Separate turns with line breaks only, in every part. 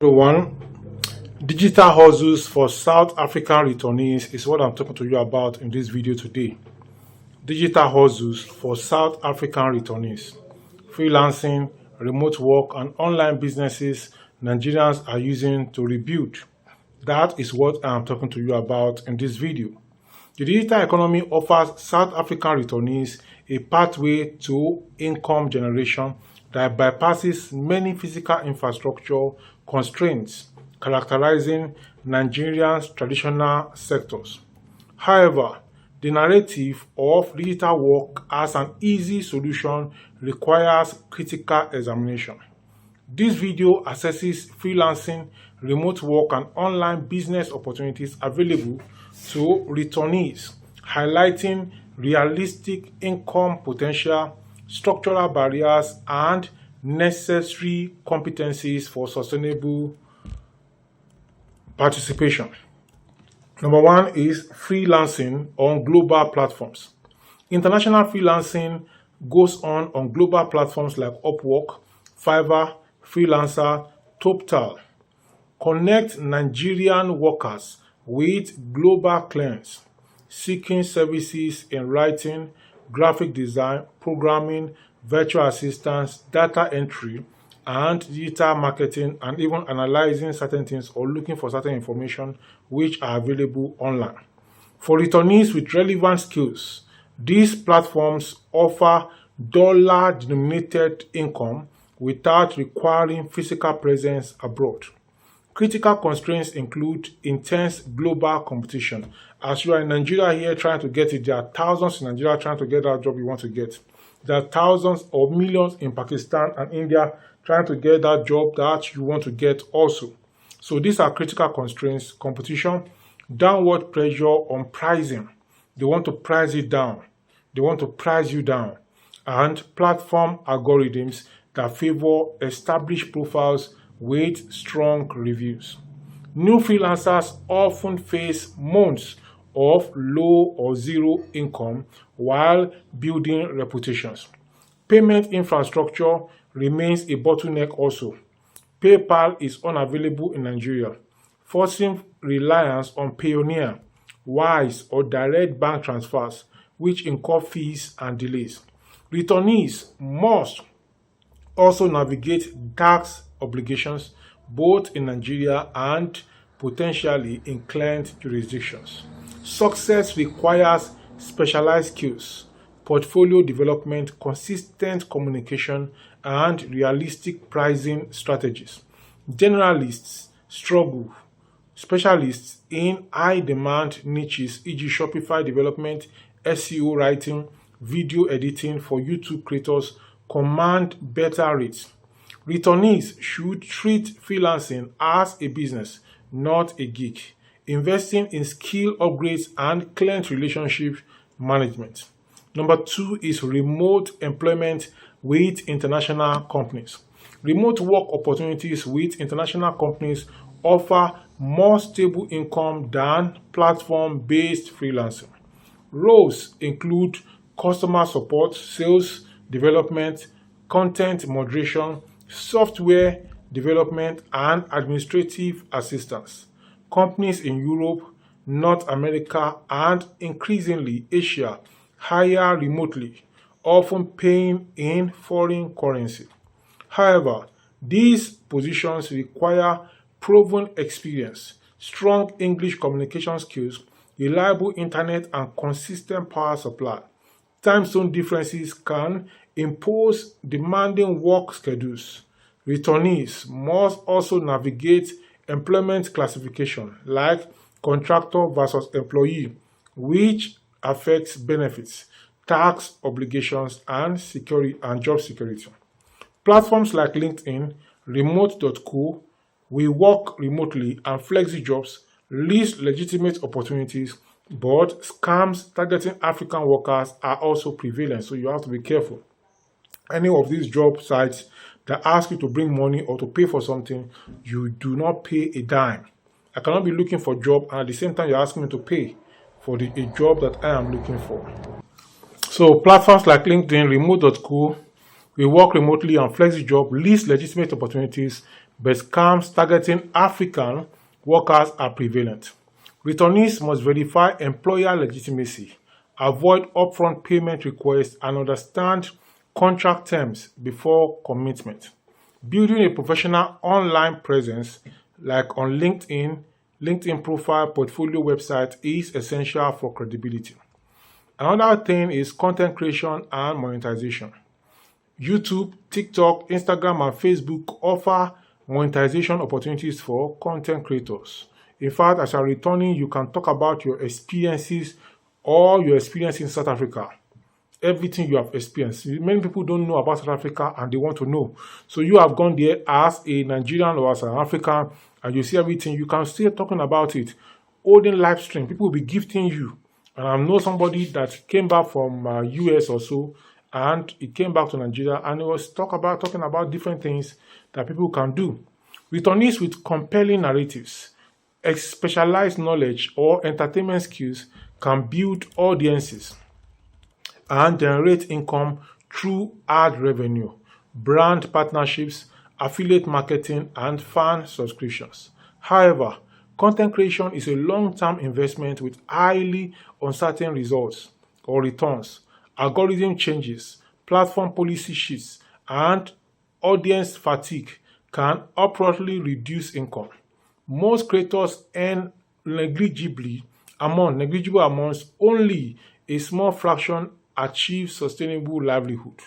Everyone, digital hustles for South African returnees is what I'm talking to you about in this video today. Digital hustles for South African returnees, freelancing, remote work, and online businesses Nigerians are using to rebuild. That is what I'm talking to you about in this video. The digital economy offers South African returnees a pathway to income generation that bypasses many physical infrastructure constraints characterizing Nigeria's traditional sectors. However, the narrative of digital work as an easy solution requires critical examination. This video assesses freelancing, remote work, and online business opportunities available to returnees, highlighting realistic income potential, structural barriers, and necessary competencies for sustainable participation. Number one is freelancing on global platforms. International freelancing goes on global platforms like Upwork, Fiverr, Freelancer, TopTal. Connect Nigerian workers with global clients seeking services in writing, graphic design, programming, virtual assistance, data entry, and digital marketing, and even analyzing certain things or looking for certain information which are available online. For returnees with relevant skills, these platforms offer dollar-denominated income without requiring physical presence abroad. Critical constraints include intense global competition. As you are in Nigeria here trying to get it, there are thousands in Nigeria trying to get that job you want to get. There are thousands or millions in Pakistan and India trying to get that job that you want to get also. So these are critical constraints: competition, downward pressure on pricing. They want to price it down. They want to price you down. And platform algorithms that favor established profiles with strong reviews. New freelancers often face months of low or zero income while building reputations. Payment infrastructure remains a bottleneck also. PayPal is unavailable in Nigeria, forcing reliance on Payoneer, Wise, or direct bank transfers, which incur fees and delays. Returnees must also navigate tax obligations both in Nigeria and potentially in client jurisdictions. Success requires specialized skills, portfolio development, consistent communication, and realistic pricing strategies. Generalists struggle. Specialists in high-demand niches, e.g. Shopify development, SEO writing, video editing for YouTube creators, command better rates. Returnees should treat freelancing as a business, not a gig, investing in skill upgrades and client relationship management. Number two is remote employment with international companies. Remote work opportunities with international companies offer more stable income than platform-based freelancing. Roles include customer support, sales, development, content moderation, software development, and administrative assistance. Companies in Europe, North America, and increasingly Asia hire remotely, often paying in foreign currency. However, these positions require proven experience, strong English communication skills, reliable internet, and consistent power supply. Time zone differences can impose demanding work schedules. Returnees must also navigate employment classification like contractor versus employee, which affects benefits, tax obligations, and job security. Platforms like LinkedIn, Remote.co, We Work Remotely, and FlexiJobs list legitimate opportunities, but scams targeting African workers are also prevalent, so you have to be careful. Any of these job sites that ask you to bring money or to pay for something, you do not pay a dime. I cannot be looking for a job and at the same time you're asking me to pay for a job that I am looking for. So platforms like LinkedIn, Remote.co, We Work Remotely, and FlexiJob list legitimate opportunities, but scams targeting African workers are prevalent. Returnees must verify employer legitimacy, avoid upfront payment requests, and understand contract terms before commitment. Building a professional online presence like on LinkedIn profile, portfolio website is essential for credibility. Another thing is content creation and monetization. YouTube, TikTok, Instagram, and Facebook offer monetization opportunities for content creators. In fact, as a returnee, you can talk about your experiences or your experience in South Africa. Everything you have experienced. Many people don't know about South Africa and they want to know. So you have gone there as a Nigerian or as an African and you see everything. You can still talking about it. Holding live stream, people will be gifting you. And I know somebody that came back from US or so, and he came back to Nigeria and he was talking about different things that people can do. Returnees with compelling narratives, specialized knowledge, or entertainment skills can build audiences and generate income through ad revenue, brand partnerships, affiliate marketing, and fan subscriptions. However, content creation is a long-term investment with highly uncertain results or returns. Algorithm changes, platform policy shifts, and audience fatigue can abruptly reduce income. Most creators earn negligible amounts, only a small fraction achieve sustainable livelihood.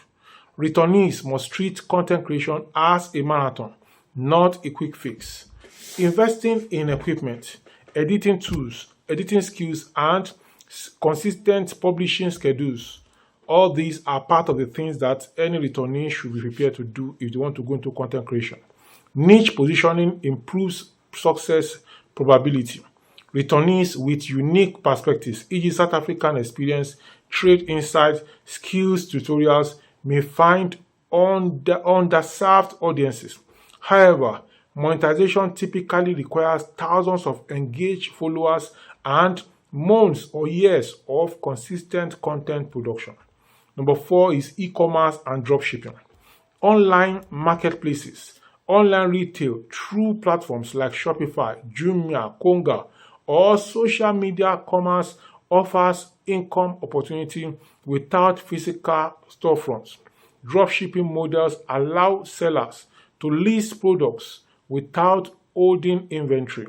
Returnees must treat content creation as a marathon, not a quick fix. Investing in equipment, editing tools, editing skills, and consistent publishing schedules, all these are part of the things that any returnee should be prepared to do if they want to go into content creation. Niche positioning improves success probability. Returnees with unique perspectives, e.g. South African experience, trade insights, skills tutorials, may find underserved audiences. However, monetization typically requires thousands of engaged followers and months or years of consistent content production. Number 4 is e-commerce and dropshipping. Online marketplaces, online retail through platforms like Shopify, Jumia, Konga, or social media commerce offers income opportunity without physical storefronts. Dropshipping models allow sellers to list products without holding inventory,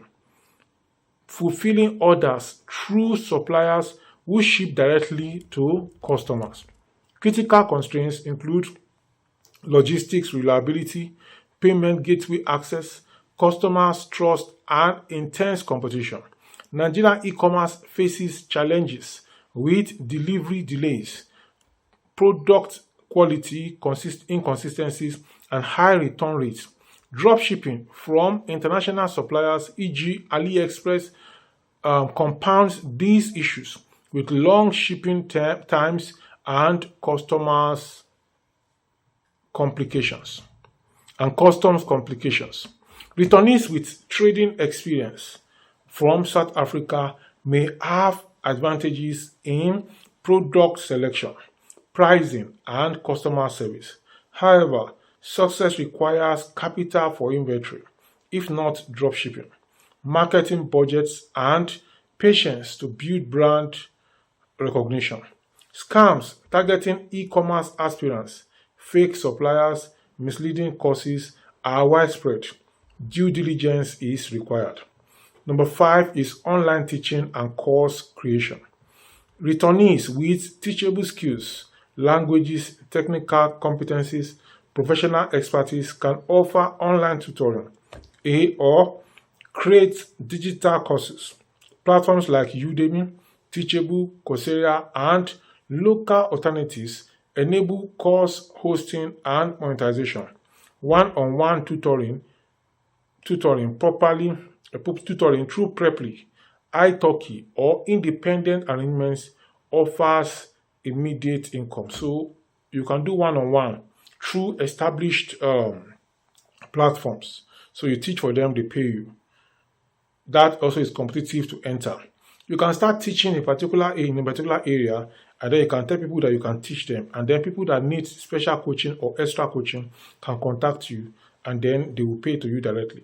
fulfilling orders through suppliers who ship directly to customers. Critical constraints include logistics reliability, payment gateway access, customers trust, and intense competition. Nigerian e-commerce faces challenges with delivery delays, product quality inconsistencies, and high return rates. Dropshipping from international suppliers, e.g. AliExpress, compounds these issues with long shipping times and customs complications. Returnees with trading experience from South Africa may have advantages in product selection, pricing, and customer service. However, success requires capital for inventory, if not dropshipping, marketing budgets, and patience to build brand recognition. Scams targeting e-commerce aspirants, fake suppliers, misleading courses are widespread. Due diligence is required. Number 5 is online teaching and course creation. Returnees with teachable skills, languages, technical competencies, professional expertise can offer online tutoring or create digital courses. Platforms like Udemy, Teachable, Coursera, and local alternatives enable course hosting and monetization. One-on-one tutoring through Preply, italki, or independent arrangements offers immediate income. So you can do one-on-one through established platforms. So you teach for them, they pay you. That also is competitive to enter. You can start teaching in a particular area, and then you can tell people that you can teach them. And then people that need special coaching or extra coaching can contact you, and then they will pay to you directly.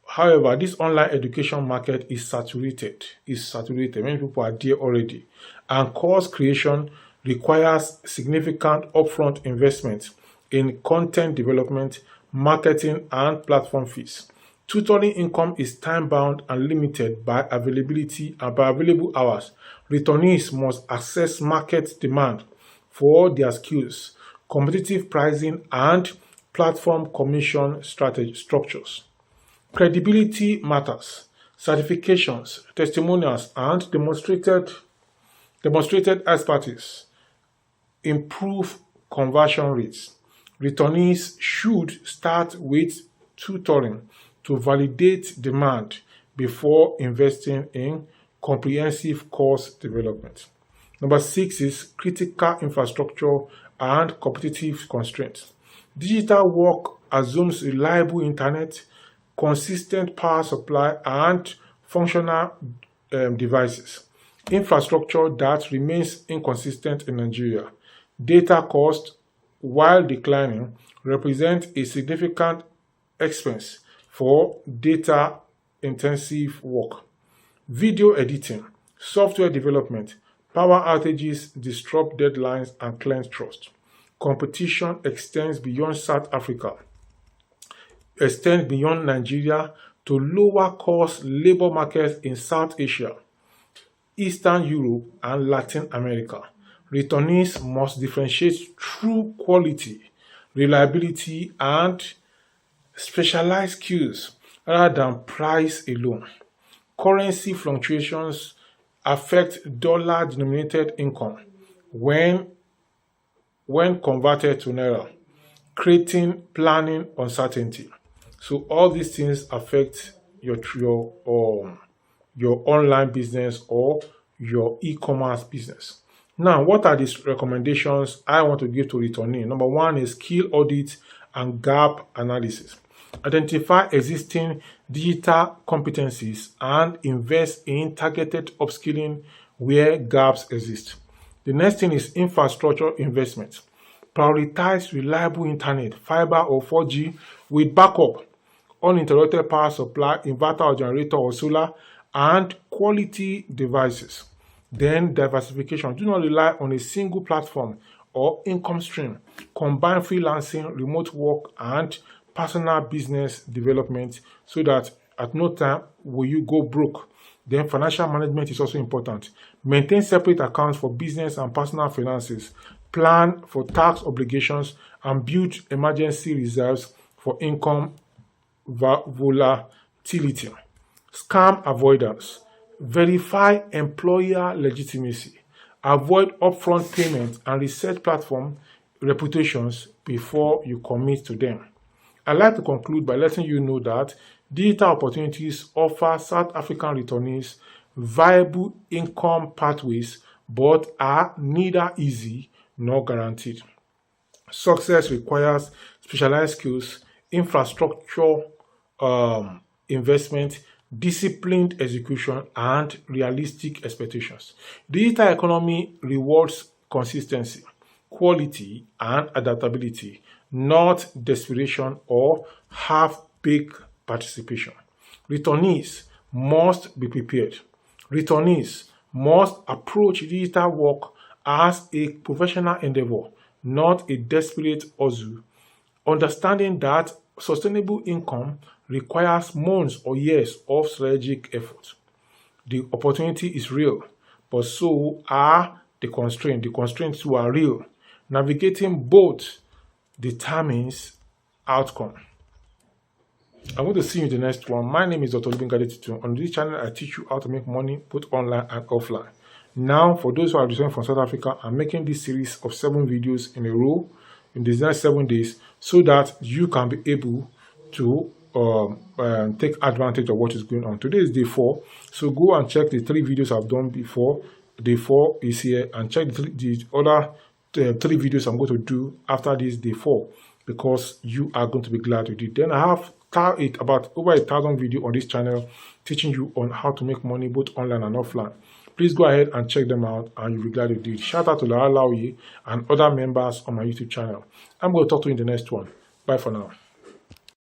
However, this online education market is saturated. Many people are there already. And course creation requires significant upfront investment in content development, marketing, and platform fees. Tutoring income is time-bound and limited by availability and by available hours. Returnees must assess market demand for their skills, competitive pricing, and platform commission structures. Credibility matters. Certifications, testimonials, and demonstrated expertise improve conversion rates. Returnees should start with tutoring to validate demand before investing in comprehensive course development. Number 6 is critical infrastructure and competitive constraints. Digital work assumes reliable internet, consistent power supply, and functional devices. Infrastructure that remains inconsistent in Nigeria. Data cost, while declining, represent a significant expense for data-intensive work. Video editing, software development, power outages disrupt deadlines and client trust. Competition extends beyond South Africa, extends beyond Nigeria to lower-cost labor markets in South Asia, Eastern Europe, and Latin America. Returnees must differentiate through quality, reliability, and specialized skills rather than price alone. Currency fluctuations affect dollar-denominated income when converted to naira, creating planning uncertainty. So all these things affect your online business or your e-commerce business. Now, what are these recommendations I want to give to returnee? Number 1 is skill audit and gap analysis. Identify existing digital competencies and invest in targeted upskilling where gaps exist. The next thing is infrastructure investment. Prioritize reliable internet, fiber or 4G with backup, uninterrupted power supply, inverter or generator or solar, and quality devices. Then diversification. Do not rely on a single platform or income stream. Combine freelancing, remote work, and personal business development so that at no time will you go broke. Then financial management is also important. Maintain separate accounts for business and personal finances. Plan for tax obligations and build emergency reserves for income volatility. Scam avoidance. Verify employer legitimacy. Avoid upfront payments and research platform reputations before you commit to them. I'd like to conclude by letting you know that digital opportunities offer South African returnees viable income pathways, but are neither easy nor guaranteed. Success requires specialized skills, infrastructure investment, disciplined execution, and realistic expectations. Digital economy rewards consistency, quality, and adaptability, not desperation or half-baked participation. Returnees must be prepared. Returnees must approach digital work as a professional endeavor, not a desperate hustle, understanding that sustainable income requires months or years of strategic effort. The opportunity is real, but so are the constraints. The constraints too are real. Navigating both determines outcome. I'm going to see you in the next one. My name is Dr. Olubingade. On this channel, I teach you how to make money both online and offline. Now, for those who are returning from South Africa, I'm making this series of 7 videos in a row in these next 7 days so that you can be able to take advantage of what is going on. Today is day 4, so go and check the 3 videos I've done before. Day 4 is here, and check the other 3 videos I'm going to do after this day 4, because you are going to be glad you did. Then I have about over 1,000 videos on this channel teaching you on how to make money both online and offline. Please go ahead and check them out, and you'll be glad you did. Shout out to Lara Laoye and other members on my YouTube channel. I'm going to talk to you in the next one. Bye for now.